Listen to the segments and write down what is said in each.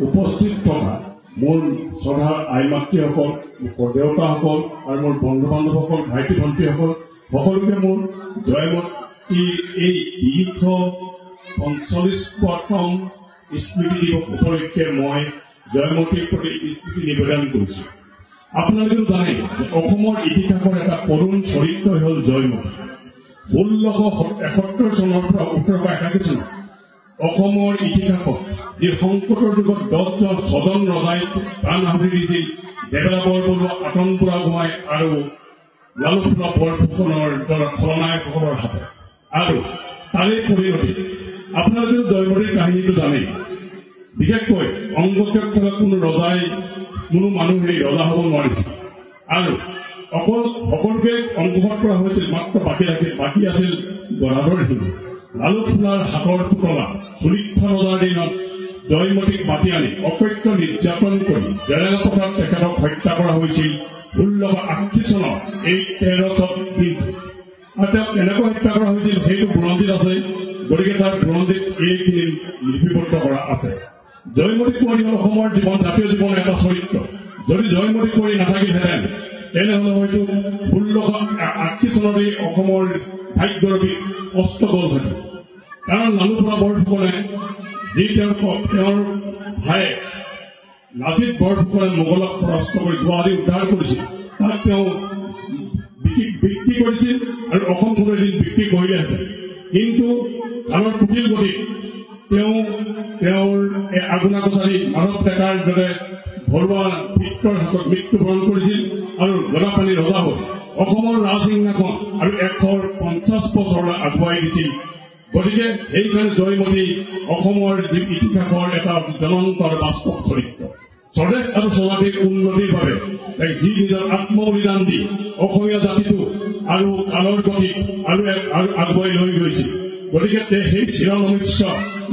উপস্থিত থকা মোৰ শ্ৰদ্ধাৰ আই মাতৃসকল, মোৰ দেউতাসকল আৰু মোৰ বন্ধু বান্ধৱসকল, ভাইটি ভণ্টিসকল সকলোকে মোৰ জয়মতী এই 245তম স্মৃতি দিৱস উপলক্ষে মই জয়মতীৰ প্ৰতি স্মৃতি নিবেদন কৰিছোঁ। আপোনালোকে জানে যে অসমৰ ইতিহাসৰ এটা কৰুণ চৰিত্ৰ হ'ল জয়মতী। 1671 চনৰ পৰা 1881 চন অসমৰ ইতিহাসত যি সংকটৰ যুগত 10জন ছজন ৰজাই প্ৰাণ আহুতি দিছিল, দেবেলা বৰবৰুৱা, আতন বুঢ়াগোহাঁই আৰু লালুকফুলা বৰফুকনৰ দৰে খলনায়কসকলৰ হাতত। আৰু তাৰে পৰিণতি আপোনালোকে জয়মতীৰ কাহিনীটো জানেই। বিশেষকৈ অংগক্ষেপ থকা কোনো ৰজাই কোনো মানুহেই ৰজা হ'ব নোৱাৰিছিল আৰু অকল সকলোকে অংশগ্ৰহণ কৰা হৈছিল, মাত্ৰ বাকী আছিল গদাধৰ সিংহ। লালুকফুলাৰ হাতৰ পুতলা চৰিত্ৰ ৰজাৰ দিনত জয়মতীক মাতি আনি অকথ্য নিৰ্যাতন কৰি জেৰেঙাপথাৰত তেখেতক হত্যা কৰা হৈছিল 1680 চনৰ এই 13 দিন। আৰু তেওঁক কেনেকৈ হত্যা কৰা হৈছিল সেইটো বুৰঞ্জীত আছে, গতিকে তাৰ বুৰঞ্জীত এইখিনি লিপিবদ্ধ কৰা আছে। জয়মতী কুঁৱৰী হ'ল অসমৰ জাতীয় জীৱনৰ এটা চৰিত্ৰ। যদি জয়মতী কুঁৱৰী নাথাকিলহেঁতেন তেনেহ'লে হয়তো 1680 চনতেই অসমৰ ভাগ্যৰবী অস্ত গ'লহেঁতেন। কাৰণ লালুকফুলা বৰফুকনে যি তেওঁৰ ভায়েক লাচিত বৰফুকনে মোগলক পৰাস্ত কৰি গুৱাহাটী উদ্ধাৰ কৰিছিল, তাক তেওঁ বিক্ৰী কৰিছিল আৰু অসমখনৰ এদিন বিক্ৰী কৰিলেহেঁতেন। কিন্তু কালৰ কুটিল গতিত তেওঁৰ আগুনা কছাৰী মাধৱ ডেকাৰ দৰে ঘৰুৱা পিতৃৰ হাতত মৃত্যুবৰণ কৰিছিল আৰু গদাপাণি ৰজা হৈ অসমৰ ৰাজসিংহাসন আৰু 150 বছৰলৈ আগুৱাই দিছিল। গতিকে সেইকাৰণে জয়মতী অসমৰ ইতিহাসৰ এটা জ্বলন্ত আৰু বাস্তৱ চৰিত্ৰ। স্বদেশ আৰু স্বজাতিৰ উন্নতিৰ বাবে যি নিজৰ আত্মবলিদান দি অসমীয়া জাতিটো আৰু কালৰ গতিত আৰু আগুৱাই লৈ গৈছিল। গতিকে সেই চিৰনমিশ্য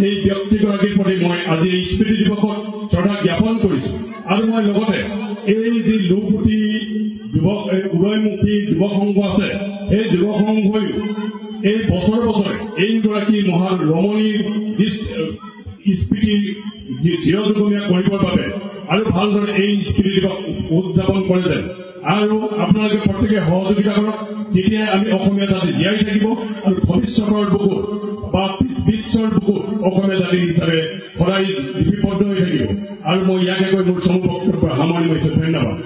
এই ব্যক্তিগৰাকীৰ প্ৰতি মই আজি এই স্মৃতি দিৱসত শ্ৰদ্ধা জ্ঞাপন কৰিছোঁ। আৰু মই লগতে এই যি লুকুটি উদয়মুখী যুৱক সংঘ আছে, সেই যুৱক সংঘই এই বছৰে বছৰে এইগৰাকী মহান ৰমণীৰ স্মৃতি চিৰযুগমীয়া কৰিবৰ বাবে আৰু ভালদৰে এই স্মৃতি দিৱস উদযাপন কৰে যেন। আৰু আপোনালোকে প্ৰত্যেকে সহযোগিতা কৰক, তেতিয়াই আমি অসমীয়া জাতি জীয়াই থাকিব আৰু ভৱিষ্যতৰ বুকুত বা বিশ্বৰ বুকুত অসমীয়া জাতি হিচাপে সদায় লিপিবদ্ধ হৈ থাকিব। আৰু মই ইয়াকে কৈ মোৰ চমু বক্তব্য সামৰণি মাৰিছোঁ। ধন্যবাদ।